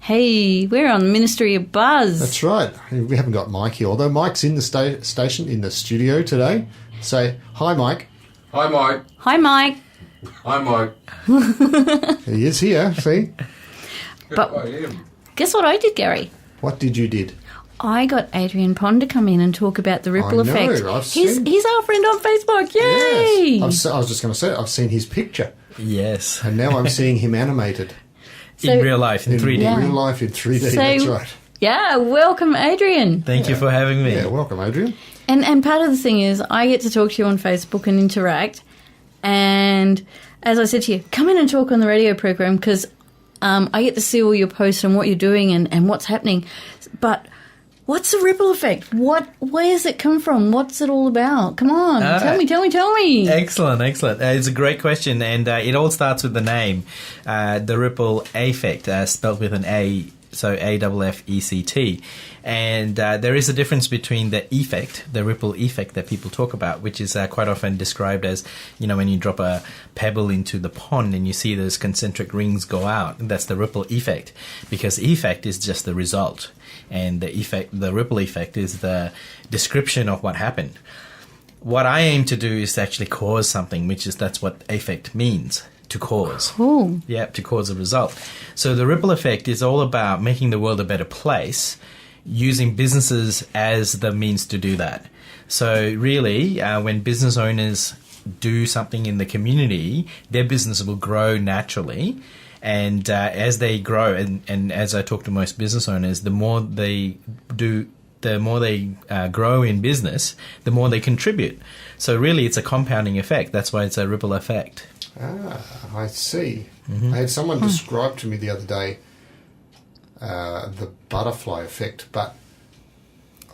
Hey, we're on Ministry of Buzz. That's right. We haven't got Mike here, although Mike's in the station, in the studio today. Say hi, Mike. Hi, Mike. Hi, Mike. Hi, Mike. He is here, see? But I am. guess what I did, Gary? What did? I got Adrian Pond to come in and talk about the ripple effect. He's our friend on Facebook. Yay! Yes. I was just going to say, I've seen his picture. Yes. And now I'm seeing him animated. In real life, in 3D. Yeah. In real life, in 3D, So- that's right. Yeah, welcome, Adrian. Thank you for having me. Yeah, welcome, Adrian. And part of the thing is I get to talk to you on Facebook and interact. And as I said to you, come in and talk on the radio program because I get to see all your posts and what you're doing and what's happening. But what's the ripple effect? Where does it come from? What's it all about? Come on, tell me. Excellent. It's a great question, and it all starts with the name, the ripple effect, spelled with an A, so AFFECT. And there is a difference between the effect, the ripple effect that people talk about, which is quite often described as, when you drop a pebble into the pond and you see those concentric rings go out. That's the ripple effect, because effect is just the result. And the ripple effect is the description of what happened. What I aim to do is to actually cause something, that's what effect means, to cause. Cool. Yeah, to cause a result. So the ripple effect is all about making the world a better place, using businesses as the means to do that. So really, when business owners do something in the community, their business will grow naturally. And as they grow, and as I talk to most business owners, the more they grow in business, the more they contribute. So really, it's a compounding effect. That's why it's a ripple effect. I see. I had someone describe to me the other day the butterfly effect, but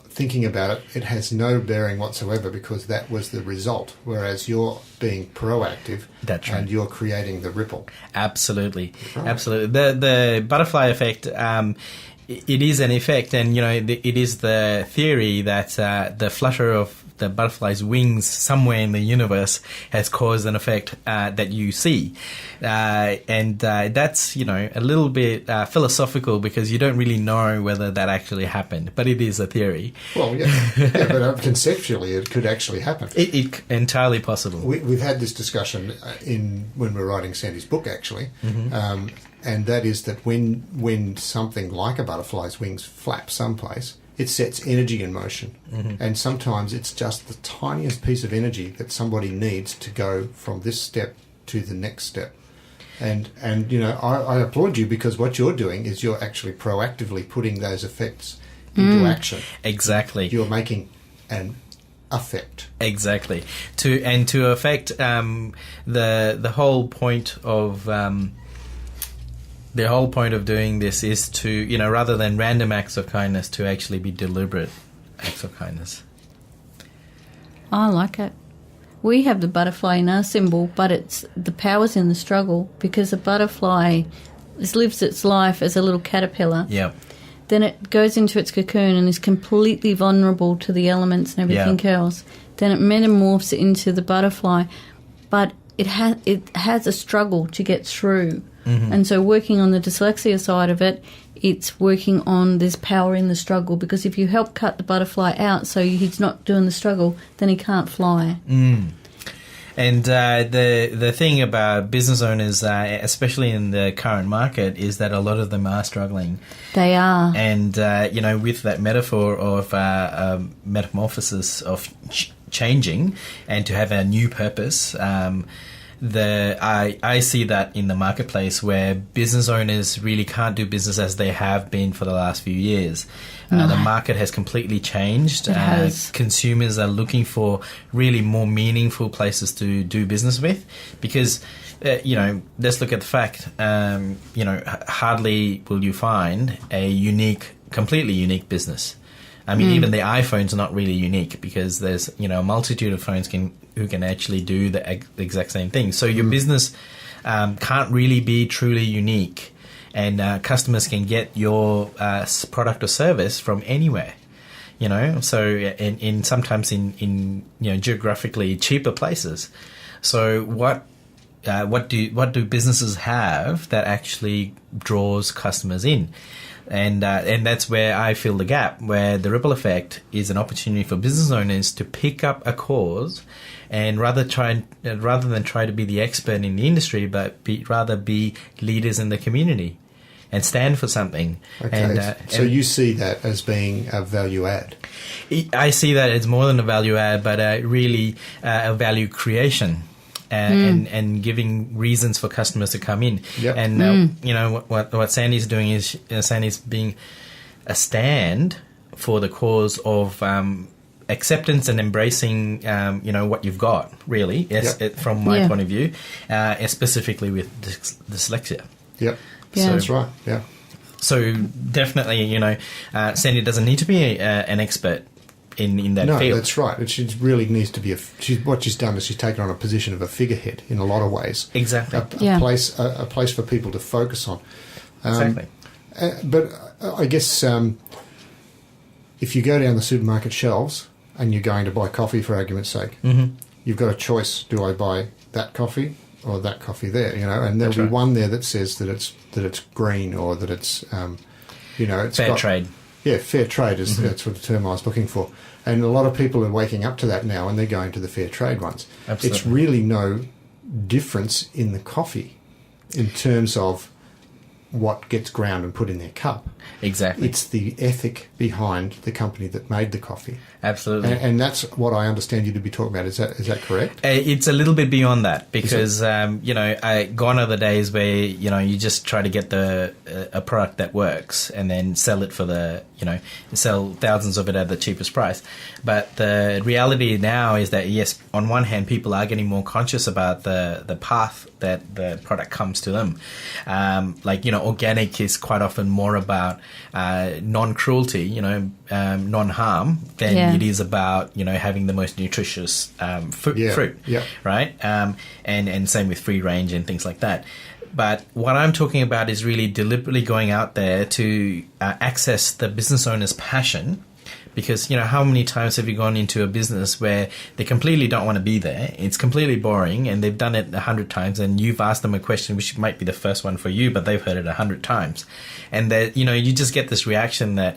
thinking about it, it has no bearing whatsoever because that was the result, whereas you're being proactive. That's right. And you're creating the ripple. Absolutely. Right. Absolutely. The butterfly effect, it is an effect, and it is the theory that the flutter of the butterfly's wings somewhere in the universe has caused an effect that you see, and that's a little bit philosophical because you don't really know whether that actually happened, but it is a theory. Well, yeah, but conceptually it could actually happen. It entirely possible. We've had this discussion when we're writing Sandy's book, actually. And that is that when something like a butterfly's wings flap someplace, it sets energy in motion. And sometimes it's just the tiniest piece of energy that somebody needs to go from this step to the next step. And I applaud you because what you're doing is you're actually proactively putting those effects into action. Exactly. You're making an effect. Exactly. To affect the whole point of the whole point of doing this is to, rather than random acts of kindness, to actually be deliberate acts of kindness. I like it. We have the butterfly in our symbol, but it's the power's in the struggle because the butterfly lives its life as a little caterpillar. Yeah. Then it goes into its cocoon and is completely vulnerable to the elements and everything else. Then it metamorphs into the butterfly, but it has a struggle to get through. And so working on the dyslexia side of it, it's working on this power in the struggle because if you help cut the butterfly out so he's not doing the struggle, then he can't fly. And the thing about business owners, especially in the current market, is that a lot of them are struggling. They are. And, with that metaphor of metamorphosis, of changing and to have a new purpose, I see that in the marketplace where business owners really can't do business as they have been for the last few years. The market has completely changed. It has. Consumers are looking for really more meaningful places to do business with because, let's look at the fact, hardly will you find a completely unique business. I mean, even the iPhone's not really unique because there's, a multitude of phones who can actually do the exact same thing. So your business can't really be truly unique, and customers can get your product or service from anywhere. So in sometimes in geographically cheaper places. So what what do businesses have that actually draws customers in? And that's where I fill the gap, where the ripple effect is an opportunity for business owners to pick up a cause, and rather than try to be the expert in the industry, but rather be leaders in the community and stand for something. Okay, so you see that as being a value add? I see that as more than a value add, but really a value creation. And giving reasons for customers to come in. Yep. And, what Sandy's doing is Sandy's being a stand for the cause of acceptance and embracing, what you've got, really, from my point of view, specifically with dyslexia. Yep. Yeah. So that's right, yeah. So definitely, Sandy doesn't need to be an expert in that field. No, that's right. She really needs to be what she's done is she's taken on a position of a figurehead in a lot of ways. Exactly. A place for people to focus on. Exactly. But I guess if you go down the supermarket shelves and you're going to buy coffee, for argument's sake, you've got a choice. Do I buy that coffee or that coffee there? And there'll be one there that says that it's green or that it's it's fair trade. Yeah, fair trade is that's what the term I was looking for. And a lot of people are waking up to that now and they're going to the fair trade ones. Absolutely. It's really no difference in the coffee in terms of what gets ground and put in their cup. Exactly. It's the ethic behind the company that made the coffee. Absolutely. And that's what I understand you to be talking about. Is that correct? It's a little bit beyond that because, gone are the days where, you just try to get a product that works and then sell it for sell thousands of it at the cheapest price. But the reality now is that, yes, on one hand, people are getting more conscious about the path that the product comes to them. Organic is quite often more about non-cruelty, non-harm than it is about, having the most nutritious fruit, right? And same with free range and things like that. But what I'm talking about is really deliberately going out there to access the business owner's passion. Because, how many times have you gone into a business where they completely don't want to be there? It's completely boring and they've done it 100 times and you've asked them a question which might be the first one for you, but they've heard it 100 times. And that, you just get this reaction that,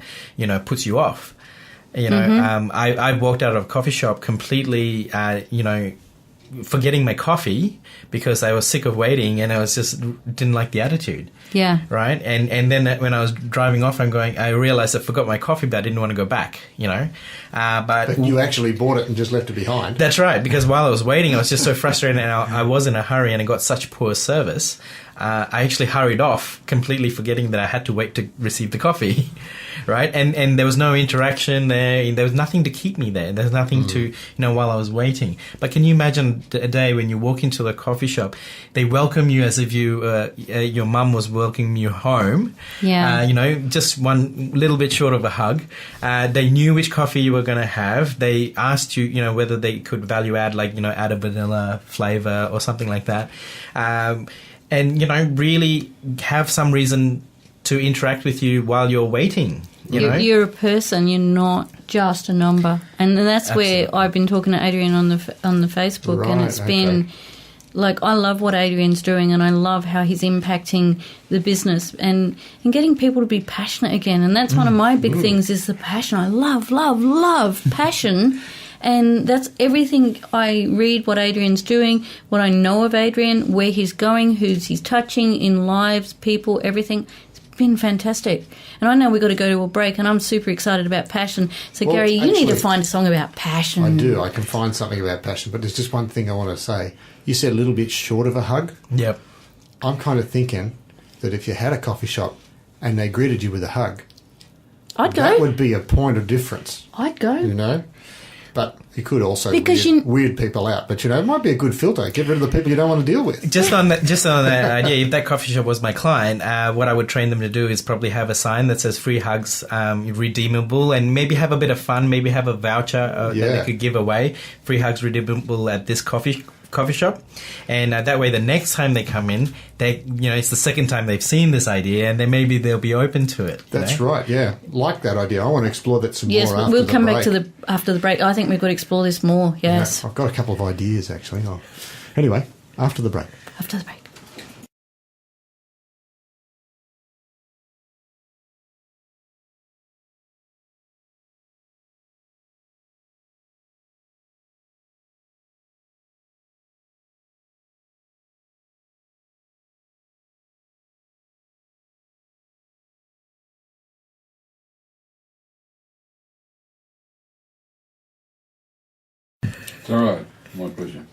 puts you off. I walked out of a coffee shop completely, forgetting my coffee because I was sick of waiting and I was just didn't like the attitude. Yeah. Right. And then when I was driving off, I realized I forgot my coffee, but I didn't want to go back, But you actually bought it and just left it behind. That's right. Because while I was waiting, I was just so frustrated and I was in a hurry and I got such poor service. I actually hurried off, completely forgetting that I had to wait to receive the coffee, right? And there was no interaction there. There was nothing to keep me there. There's nothing to, while I was waiting. But can you imagine a day when you walk into the coffee shop, they welcome you as if your mum was welcoming you home. Yeah. Just one little bit short of a hug. They knew which coffee you were going to have. They asked you, whether they could value add, add a vanilla flavor or something like that. And, really have some reason to interact with you while you're waiting. You're a person. You're not just a number. And that's where I've been talking to Adrian on the Facebook, and it's been I love what Adrian's doing, and I love how he's impacting the business and getting people to be passionate again. And that's one of my big things is the passion. I love passion. And that's everything. I read what Adrian's doing, what I know of Adrian, where he's going, who's he's touching in lives, people, everything. It's been fantastic. And I know we've got to go to a break, and I'm super excited about passion. So, Gary, you need to find a song about passion. I do. I can find something about passion, but there's just one thing I want to say. You said a little bit short of a hug. Yep. I'm kind of thinking that if you had a coffee shop and they greeted you with a hug, I'd go. That would be a point of difference. I'd go. But you could also weird people out. But, it might be a good filter. Get rid of the people you don't want to deal with. Just on that idea, if that coffee shop was my client, what I would train them to do is probably have a sign that says free hugs, redeemable, and maybe have a bit of fun, maybe have a voucher that they could give away. Free hugs redeemable at this coffee shop, and that way the next time they come in, it's the second time they've seen this idea, and then maybe they'll be open to it. That's right. Yeah, like that idea. I want to explore that some more. Yes, we'll come back to after the break. I think we've got to explore this more. Yes, I've got a couple of ideas actually. Anyway, after the break. after the break. It's all right. My pleasure.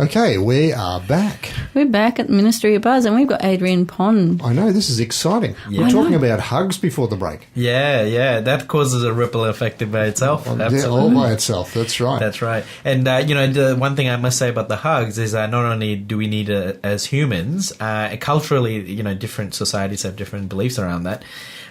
Okay, we are back. We're back at the Ministry of Buzz, and we've got Adrian Pond. I know, this is exciting. Yeah. We're talking about hugs before the break. Yeah, that causes a ripple effect by itself. Absolutely. Yeah, all by itself, that's right. That's right. And, the one thing I must say about the hugs is not only do we need it as humans, culturally, different societies have different beliefs around that.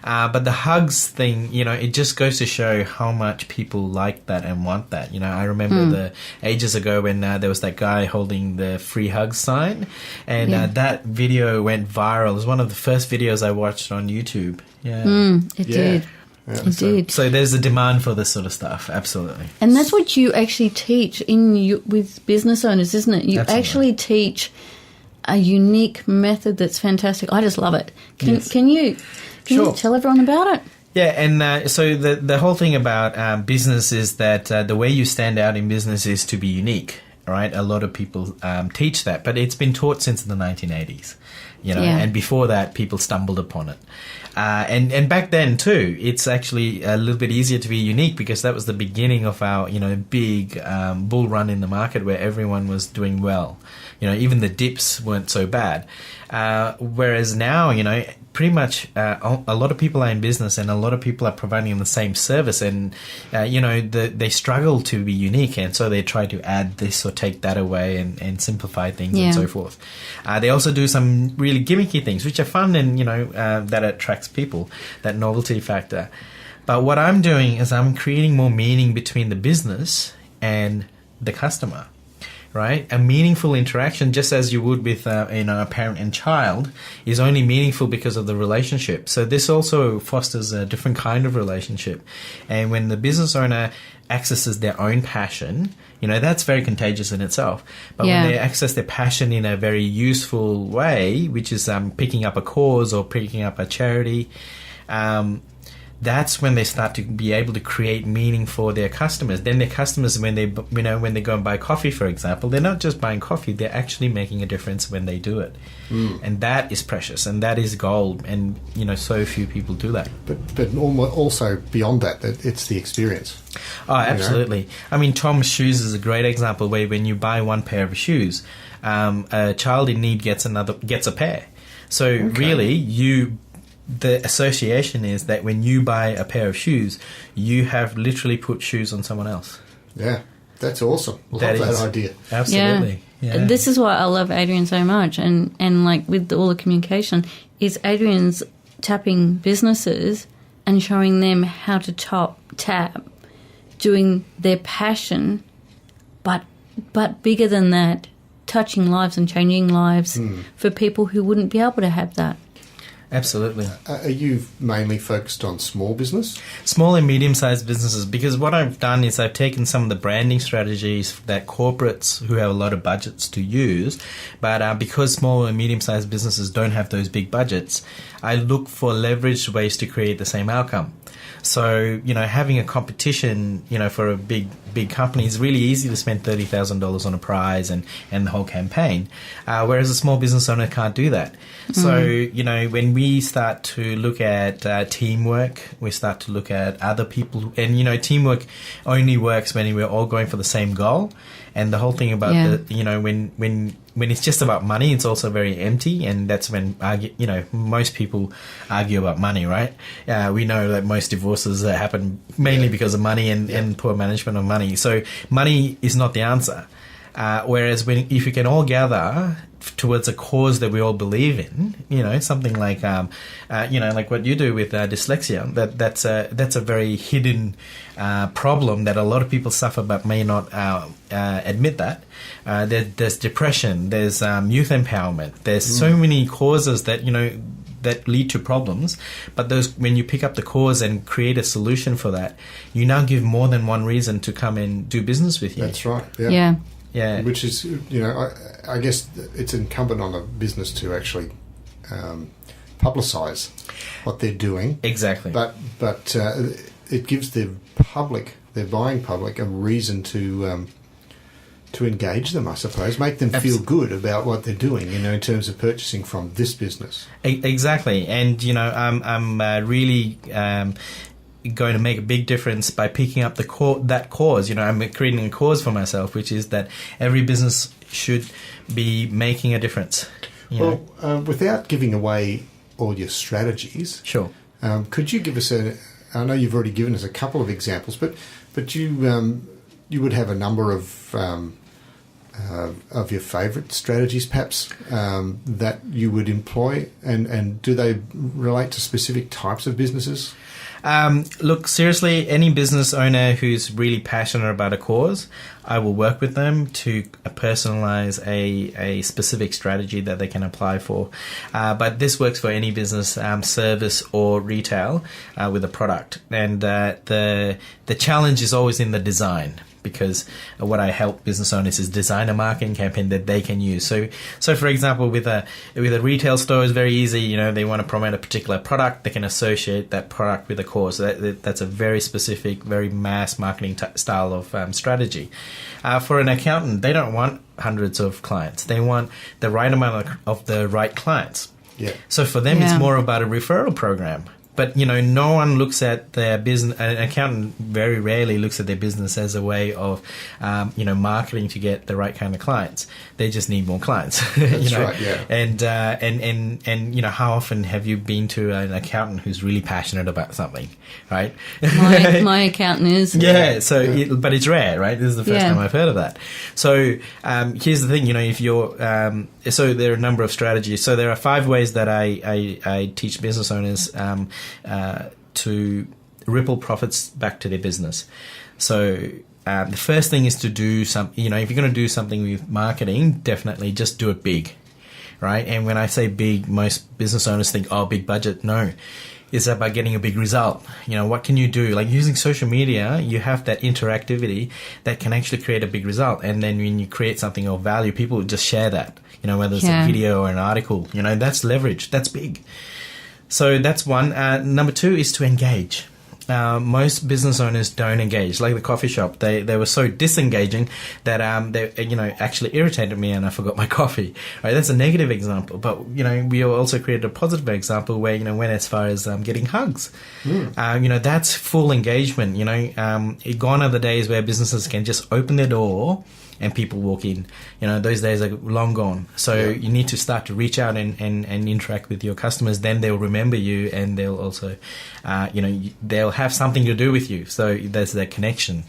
But the hugs thing, it just goes to show how much people like that and want that. I remember the ages ago when there was that guy holding the free hugs sign, and that video went viral. It was one of the first videos I watched on YouTube. Yeah. It did. Yeah, It did. So there's a demand for this sort of stuff, absolutely. And that's what you actually teach with business owners, isn't it? You Absolutely. actually teach a unique method that's fantastic. I just love it. Can you Sure. tell everyone about it? Yeah, and so the whole thing about business is that the way you stand out in business is to be unique, right? A lot of people teach that, but it's been taught since the 1980s, and before that, people stumbled upon it. And back then too, it's actually a little bit easier to be unique because that was the beginning of our, big bull run in the market where everyone was doing well. Even the dips weren't so bad. Whereas now, pretty much a lot of people are in business and a lot of people are providing the same service and, they struggle to be unique and so they try to add this or take that away and simplify things and so forth. They also do some really gimmicky things which are fun and, that attracts people, that novelty factor. But what I'm doing is I'm creating more meaning between the business and the customer. Right? A meaningful interaction, just as you would with a parent and child, is only meaningful because of the relationship. So this also fosters a different kind of relationship. And when the business owner accesses their own passion, that's very contagious in itself. But when they access their passion in a very useful way, which is picking up a cause or picking up a charity, that's when they start to be able to create meaning for their customers. Then their customers, when they go and buy coffee, for example, they're not just buying coffee, they're actually making a difference when they do it. And that is precious and that is gold. And, so few people do that. But also beyond that, it's the experience. Oh, absolutely. I mean, Tom's Shoes is a great example where when you buy one pair of shoes, a child in need gets a pair. So really, the association is that when you buy a pair of shoes, you have literally put shoes on someone else. Yeah, that's awesome. Love that idea. Absolutely. Yeah. This is why I love Adrian so much. And like with all the communication, is Adrian's tapping businesses and showing them how to tap, doing their passion, but bigger than that, touching lives and changing lives for people who wouldn't be able to have that. Absolutely. Are you mainly focused on small business? Small and medium-sized businesses, because what I've done is I've taken some of the branding strategies that corporates who have a lot of budgets to use, but because small and medium-sized businesses don't have those big budgets, I look for leveraged ways to create the same outcome. So, having a competition, for a big company is really easy to spend $30,000 on a prize and the whole campaign, whereas a small business owner can't do that. So, when we start to look at teamwork, we start to look at other people, and, teamwork only works when we're all going for the same goal. And the whole thing about when it's just about money, it's also very empty, and that's when most people argue about money, right? We know that most divorces happen mainly because of money and poor management of money. So money is not the answer. Whereas if you can all gather towards a cause that we all believe in, something like like what you do with dyslexia, that's a very hidden problem that a lot of people suffer but may not admit that. There's depression, there's youth empowerment, there's so many causes that that lead to problems, but when you pick up the cause and create a solution for that, you now give more than one reason to come and do business with you. That's right. Yeah. Yeah. Which is, I guess it's incumbent on a business to actually publicise what they're doing. Exactly. But it gives the public, their buying public, a reason to engage them, I suppose, make them feel good about what they're doing, in terms of purchasing from this business. Exactly. And, I'm really going to make a big difference by picking up that cause. I'm creating a cause for myself, which is that every business should be making a difference. Without giving away all your strategies, sure. Could you give us I know you've already given us a couple of examples, but you would have a number of your favourite strategies, perhaps, that you would employ, and do they relate to specific types of businesses? Look, seriously, any business owner who's really passionate about a cause, I will work with them to personalize a specific strategy that they can apply for. But this works for any business, service or retail, with a product. And the challenge is always in the design, because what I help business owners is design a marketing campaign that they can use. So for example, with a retail store, it's very easy. They want to promote a particular product, they can associate that product with a cause. That's a very specific, very mass marketing style of strategy. For an accountant, they don't want hundreds of clients. They want the right amount of the right clients. Yeah. So for them, it's more about a referral program. But, no one looks at their business, an accountant very rarely looks at their business as a way of, marketing to get the right kind of clients. They just need more clients. That's right, yeah. And how often have you been to an accountant who's really passionate about something, right? My accountant is. Yeah, but it's rare, right? This is the first time I've heard of that. So here's the thing, if you're, so there are a number of strategies. So there are 5 ways that I teach business owners to ripple profits back to their business. So the first thing is to do if you're going to do something with marketing, definitely just do it big, right? And when I say big, most business owners think, big budget. No, it's about getting a big result. What can you do? Like using social media, you have that interactivity that can actually create a big result. And then when you create something of value, people will just share that, whether it's a video or an article, that's leverage. That's big. So that's one. Number 2 is to engage. Most business owners don't engage. Like the coffee shop, they were so disengaging that they actually irritated me, and I forgot my coffee. Right, that's a negative example. But we also created a positive example where went as far as getting hugs. That's full engagement. Gone are the days where businesses can just open their door and people walk in. Those days are long gone. So you need to start to reach out and interact with your customers. Then they'll remember you, and they'll also, they'll have something to do with you. So there's that connection.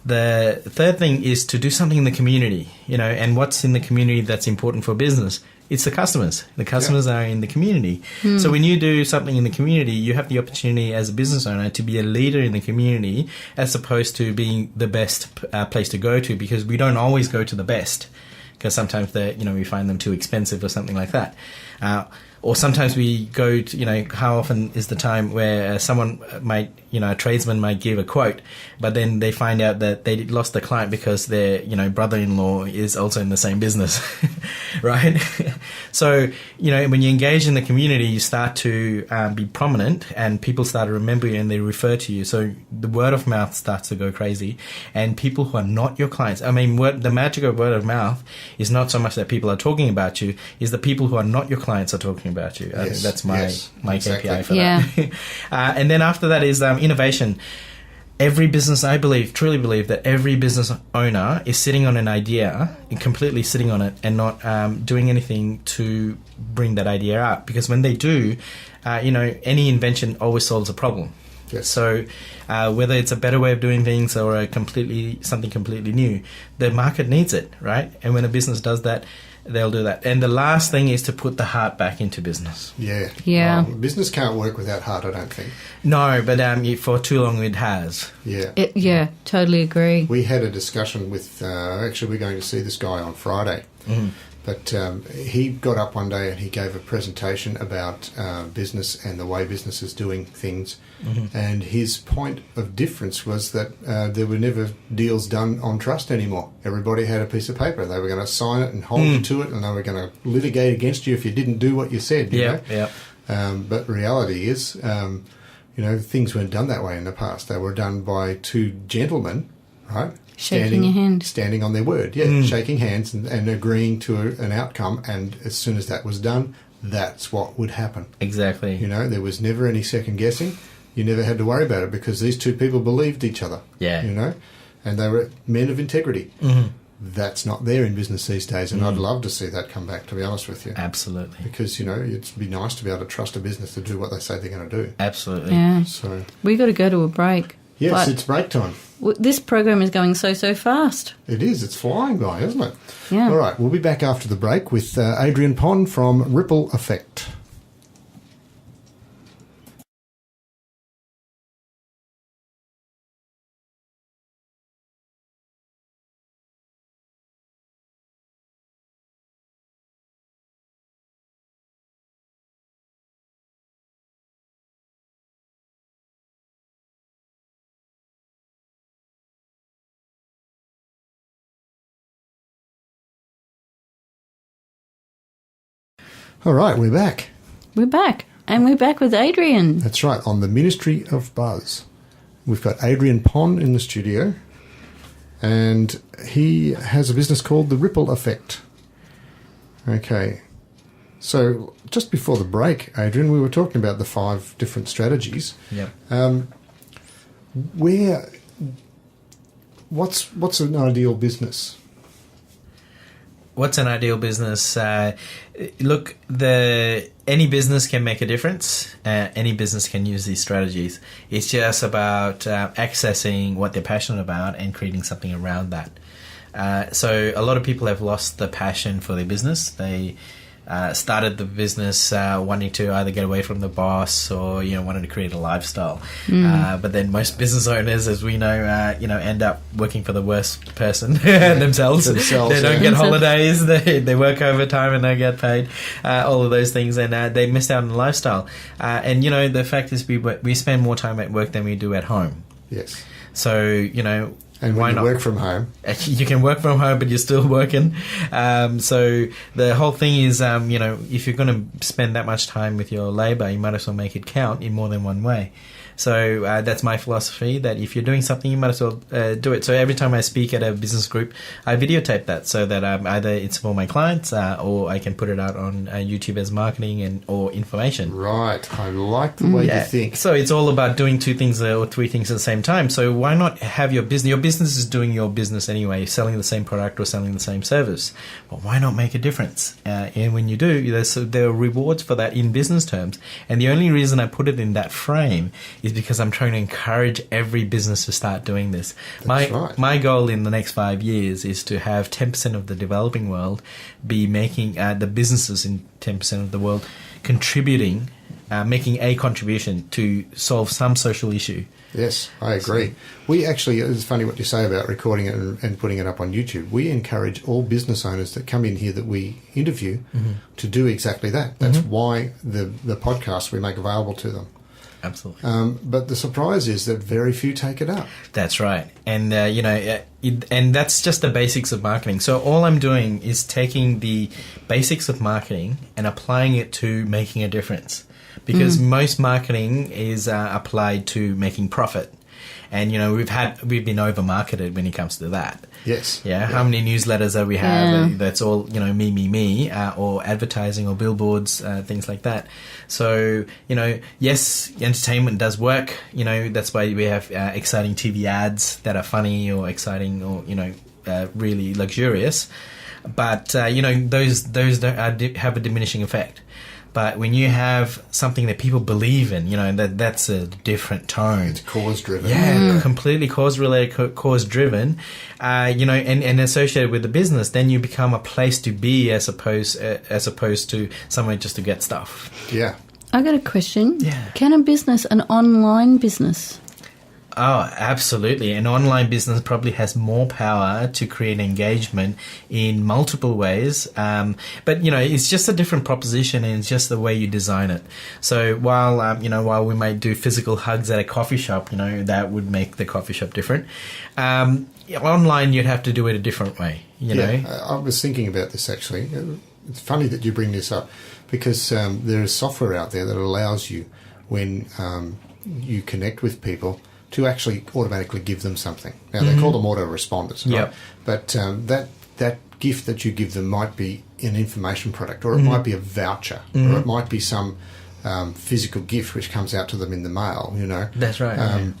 The third thing is to do something in the community, and what's in the community that's important for business? It's the customers. The customers are in the community. So when you do something in the community, you have the opportunity as a business owner to be a leader in the community, as opposed to being the best place to go to, because we don't always go to the best, because sometimes we find them too expensive or something like that. Or sometimes we go to, how often is the time where someone might, a tradesman might give a quote, but then they find out that they lost the client because their, brother-in-law is also in the same business, right? So, when you engage in the community, you start to be prominent, and people start to remember you and they refer to you. So the word of mouth starts to go crazy, and people who are not your clients, the magic of word of mouth is not so much that people are talking about you, is the people who are not your clients are talking about you. I think that's my exactly. KPI for that. And then after that is innovation. Every business, I truly believe that every business owner is sitting on an idea and completely sitting on it, and not doing anything to bring that idea out. Because when they do, any invention always solves a problem. Yes. So whether it's a better way of doing things or something completely new, the market needs it, right? And when a business does that, they'll do that. And the last thing is to put the heart back into business. Yeah. Business can't work without heart, I don't think. No, but for too long it has. Yeah. Totally agree. We had a discussion with, actually we're going to see this guy on Friday. But he got up one day and he gave a presentation about business and the way business is doing things. And his point of difference was that there were never deals done on trust anymore. Everybody had a piece of paper. They were going to sign it and hold you to it, and they were going to litigate against you if you didn't do what you said. You know? But reality is, things weren't done that way in the past. They were done by two gentlemen, right? Shaking your hand. Standing on their word, shaking hands and agreeing to an outcome. And as soon as that was done, that's what would happen. Exactly. There was never any second guessing. You never had to worry about it because these two people believed each other. Yeah. And they were men of integrity. That's not there in business these days, and I'd love to see that come back, to be honest with you. Absolutely. Because, it'd be nice to be able to trust a business to do what they say they're going to do. Absolutely. Yeah. So we got to go to a break. Yes, it's break time. This program is going so fast. It is. It's flying by, isn't it? Yeah. All right, we'll be back after the break with Adrian Pond from Ripple Effect. All right, we're back. We're back. And we're back with Adrian. That's right, on the Ministry of Buzz. We've got Adrian Pond in the studio, and he has a business called The Ripple Effect. Okay, so just before the break, Adrian, we were talking about the 5 different strategies. Yeah. What's an ideal business? What's an ideal business? Look, any business can make a difference. Any business can use these strategies. It's just about accessing what they're passionate about and creating something around that. So a lot of people have lost the passion for their business. They started the business wanting to either get away from the boss or wanted to create a lifestyle. But then most business owners, as we know, end up working for the worst person themselves. They don't get holidays. They work overtime and don't get paid. All of those things, and they miss out on the lifestyle. And the fact is, we spend more time at work than we do at home. Yes. So And why when you not work from home? You can work from home, but you're still working. So the whole thing is, if you're going to spend that much time with your labour, you might as well make it count in more than one way. So that's my philosophy, that if you're doing something, you might as well do it. So every time I speak at a business group, I videotape that so that either it's for my clients or I can put it out on YouTube as marketing or information. Right. I like the way you think. So it's all about doing 2 things or 3 things at the same time. So why not have your business? Your business is doing your business anyway, selling the same product or selling the same service. Well, why not make a difference? And when you do, there are rewards for that in business terms. And the only reason I put it in that frame is because I'm trying to encourage every business to start doing this. My goal in the next 5 years is to have 10% of the developing world be making the businesses in 10% of the world contributing, making a contribution to solve some social issue. Yes, I agree. We actually, it's funny what you say about recording it and putting it up on YouTube. We encourage all business owners that come in here that we interview to do exactly that. That's why the podcast we make available to them. Absolutely. But the surprise is that very few take it up. That's right. And, and that's just the basics of marketing. So all I'm doing is taking the basics of marketing and applying it to making a difference. Because most marketing is applied to making profit. And, we've been over-marketed when it comes to that. Yes. Yeah. How many newsletters that we have that's all, me, or advertising or billboards, things like that. So, yes, entertainment does work. That's why we have exciting TV ads that are funny or exciting or, really luxurious. But, those don't have a diminishing effect. But when you have something that people believe in, that's a different tone. It's cause-driven. Yeah, completely cause-related, cause-driven, and associated with the business, then you become a place to be as opposed to somewhere just to get stuff. Yeah. I got a question. Yeah. Can an online business Oh, absolutely. An online business probably has more power to create engagement in multiple ways. But, it's just a different proposition, and it's just the way you design it. So while we might do physical hugs at a coffee shop, that would make the coffee shop different. Online, you'd have to do it a different way, you know. I was thinking about this actually. It's funny that you bring this up because there is software out there that allows you, when you connect with people, to actually automatically give them something. Now, they call them autoresponders, right? Yep. But that gift that you give them might be an information product, or it might be a voucher, or it might be some physical gift which comes out to them in the mail, That's right.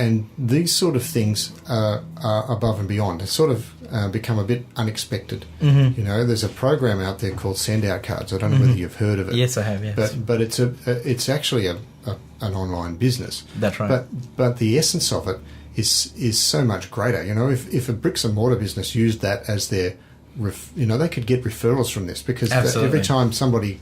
And these sort of things are above and beyond. It's sort of become a bit unexpected. There's a program out there called Send Out Cards. I don't know whether you've heard of it. Yes, I have, yes. But it's actually an online business. That's right. But the essence of it is so much greater. If a bricks and mortar business used that as their, they could get referrals from this, because every time somebody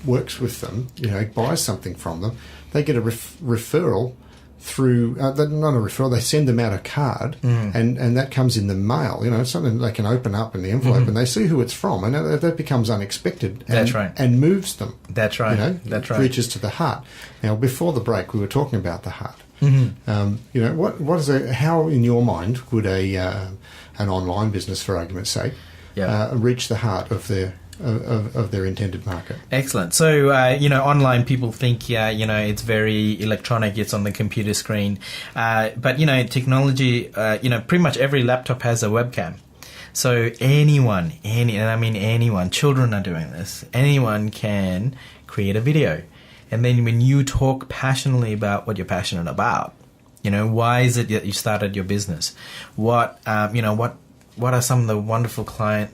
works with them, buys something from them, they get a referral through, not a referral, they send them out a card, and that comes in the mail. It's something they can open up in the envelope, and they see who it's from, and that becomes unexpected. That's right. And moves them. That's right. That's right. Reaches to the heart. Now, before the break, we were talking about the heart. What is how in your mind would an online business, for argument's sake, reach the heart of their intended market? Excellent. So, online people think, it's very electronic, it's on the computer screen. But, technology, pretty much every laptop has a webcam. So anyone, children are doing this, anyone can create a video. And then when you talk passionately about what you're passionate about, why is it that you started your business? What are some of the wonderful client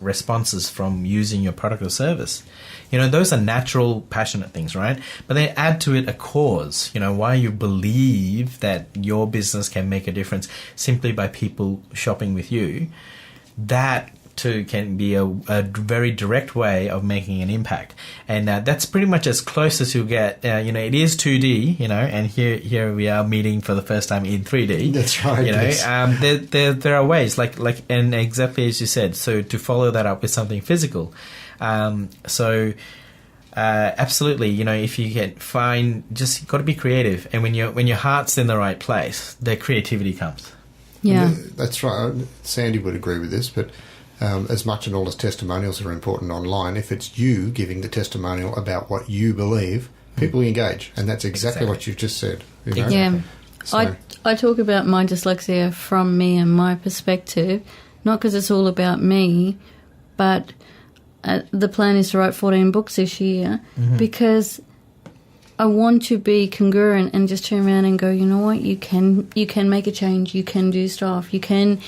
responses from using your product or service? Those are natural, passionate things, right? But then add to it a cause, why you believe that your business can make a difference simply by people shopping with you. That too can be a very direct way of making an impact. And that's pretty much as close as you'll get. It is 2D, and here we are meeting for the first time in 3D. That's right. Yes. There are ways, like and exactly as you said, so to follow that up with something physical. Absolutely, if you can find, just got to be creative. And when your heart's in the right place, the creativity comes. Yeah. That's right. Sandy would agree with this, but as much and all as testimonials are important online, if it's you giving the testimonial about what you believe, people engage, and that's exactly what you've just said. Yeah. So. I talk about my dyslexia from me and my perspective, not because it's all about me, but the plan is to write 14 books this year because I want to be congruent and just turn around and go, you know what, you can make a change, you can do stuff, you can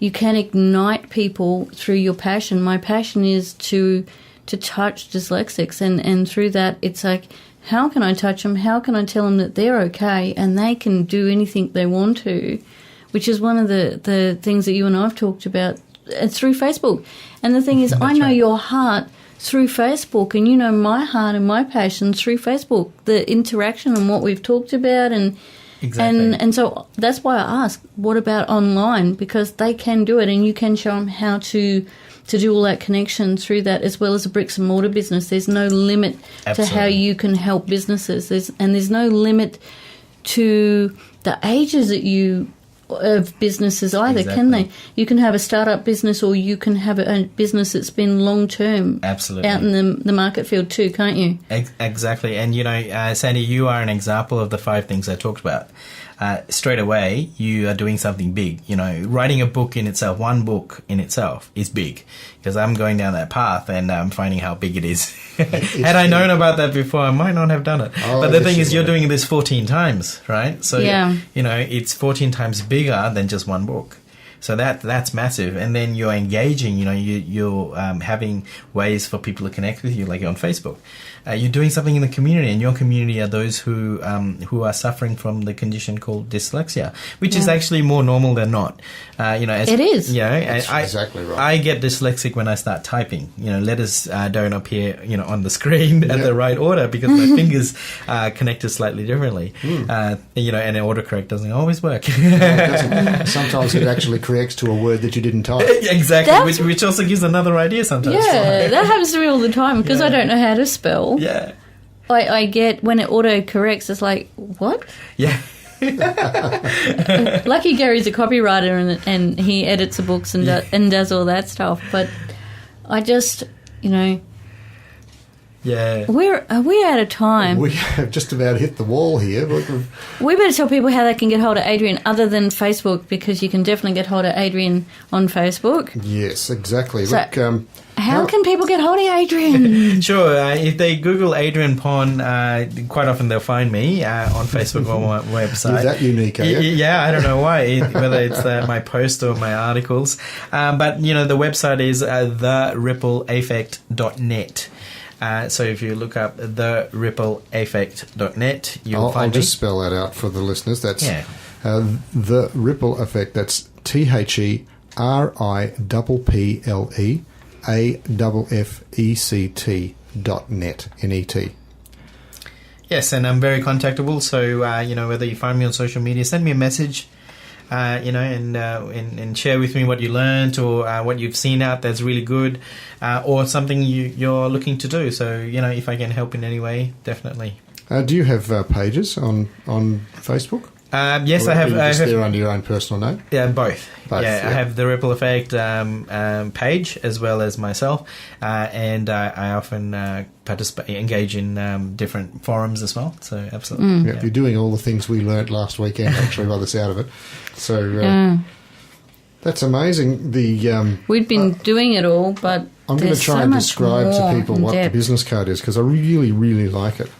ignite people through your passion. My passion is to touch dyslexics, and through that it's like, how can I touch them? How can I tell them that they're okay and they can do anything they want to, which is one of the things that you and I have talked about. It's through Facebook. And the thing is, I know your heart through Facebook, and you know my heart and my passion through Facebook, the interaction and what we've talked about. And so that's why I ask, what about online? Because they can do it, and you can show them how to do all that connection through that, as well as a bricks and mortar business. There's no limit to how you can help businesses. There's no limit to the ages of businesses either, can they? You can have a startup business, or you can have a business that's been long-term out in the market field too, can't you? Exactly. And, Sandy, you are an example of the 5 things I talked about. Straight away, you are doing something big. Writing a book in itself, one book in itself is big, because I'm going down that path and I'm finding how big it is. Had I known about that before, I might not have done it. But the thing is, you're doing this 14 times, right? So, it's 14 times bigger than just one book. So that's massive. And then you're engaging, you're having ways for people to connect with you, like on Facebook. you're doing something in the community, and your community are those who are suffering from the condition called dyslexia, which is actually more normal than not. It is. That's exactly right. I get dyslexic when I start typing. Letters don't appear, on the screen at the right order because my fingers are connected slightly differently. And autocorrect doesn't always work. Sometimes it actually corrects to a word that you didn't type. Exactly, which also gives another idea sometimes. Yeah, that happens to me all the time because I don't know how to spell. Yeah. I get, when it auto-corrects, it's like, what? Yeah. Lucky Gary's a copywriter and he edits the books and does all that stuff. But I just, Yeah. Are we out of time? We have just about hit the wall here. We better tell people how they can get hold of Adrian other than Facebook, because you can definitely get hold of Adrian on Facebook. Yes, exactly. So, Look, how can people get hold of Adrian? Sure. If they Google Adrian Pon, quite often they'll find me on Facebook or my website. You're that unique, are you? Yeah, I don't know why, whether it's my post or my articles. But, the website is therippleeffect.net. So if you look up therippleeffect.net, you'll find I'll me. just spell that out for the listeners. That's The Ripple Effect. That's THERIPPLEAFFECT.net, N-E-T. Yes, and I'm very contactable. So whether you find me on social media, send me a message. And share with me what you learned or what you've seen out that's really good, or something you're looking to do. So, if I can help in any way, definitely. Do you have pages on Facebook? Yes, or I have. Are you just there under your own personal name? Yeah, both. Both, I have the Ripple Effect page as well as myself, and I often engage in different forums as well. So absolutely, You're doing all the things we learnt last weekend, actually, by the sound of it. So that's amazing. We'd been doing it all, but I'm going to try and describe to people what the business card is, because I really, really like it.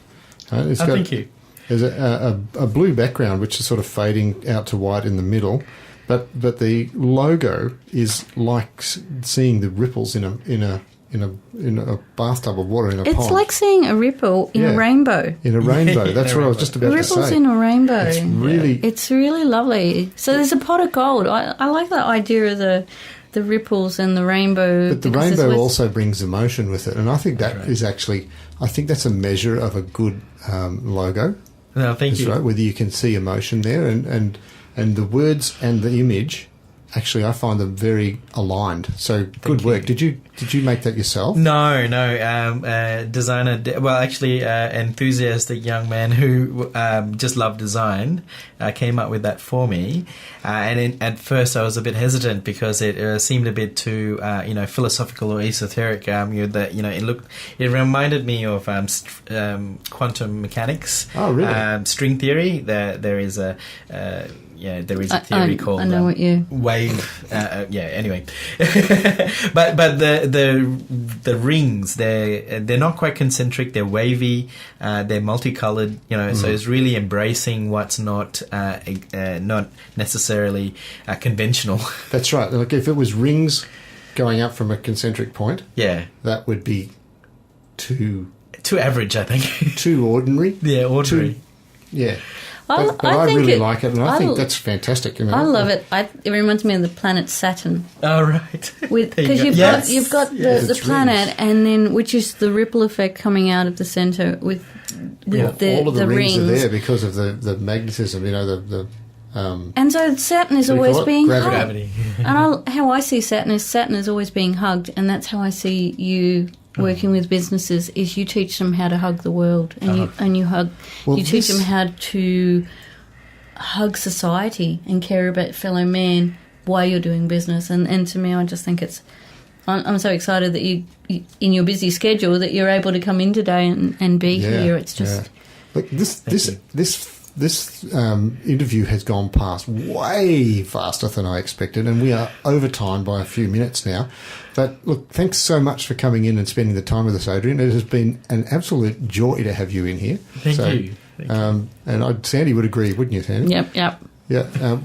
Thank you. There's a blue background which is sort of fading out to white in the middle, but the logo is like seeing the ripples in a bathtub of water in a pond. It's like seeing a ripple in a rainbow. In a rainbow. That's what I was just about to say. Ripples in a rainbow. It's really lovely. So there's a pot of gold. I like that idea of the ripples and the rainbow. But the rainbow also brings emotion with it, and I think that is actually, I think that's a measure of a good logo. No, thank you. Right, whether you can see emotion there, and the words and the image, actually, I find them very aligned. So good work. Did you make that yourself? No. Designer. Enthusiastic young man who just loved design came up with that for me. At first, I was a bit hesitant because it seemed a bit too, philosophical or esoteric. It reminded me of quantum mechanics. Oh, really? String theory. There is a theory called wave. Anyway, but the rings, they're not quite concentric. They're wavy. They're multicolored. So it's really embracing what's not necessarily conventional. That's right. Like if it was rings going up from a concentric point, that would be too average, I think. Too ordinary. Yeah, ordinary. But I really like it, and I think that's fantastic. I love it. It reminds me of the planet Saturn. Oh, right. Because you've got the planet, and then which is the ripple effect coming out of the centre with all of the rings rings are there because of the magnetism. And so Saturn is always being gravity. And how I see Saturn is always being hugged, and that's how I see you working with businesses. Is you teach them how to hug the world, and you teach them how to hug society and care about fellow man while you're doing business. And to me, I just think I'm so excited that you in your busy schedule that you're able to come in today and be here. It's just look, this interview has gone past way faster than I expected, and we are over time by a few minutes now. But look, thanks so much for coming in and spending the time with us, Adrian. It has been an absolute joy to have you in here. Thank you. And Sandy would agree, wouldn't you, Sandy? Yep. Yeah.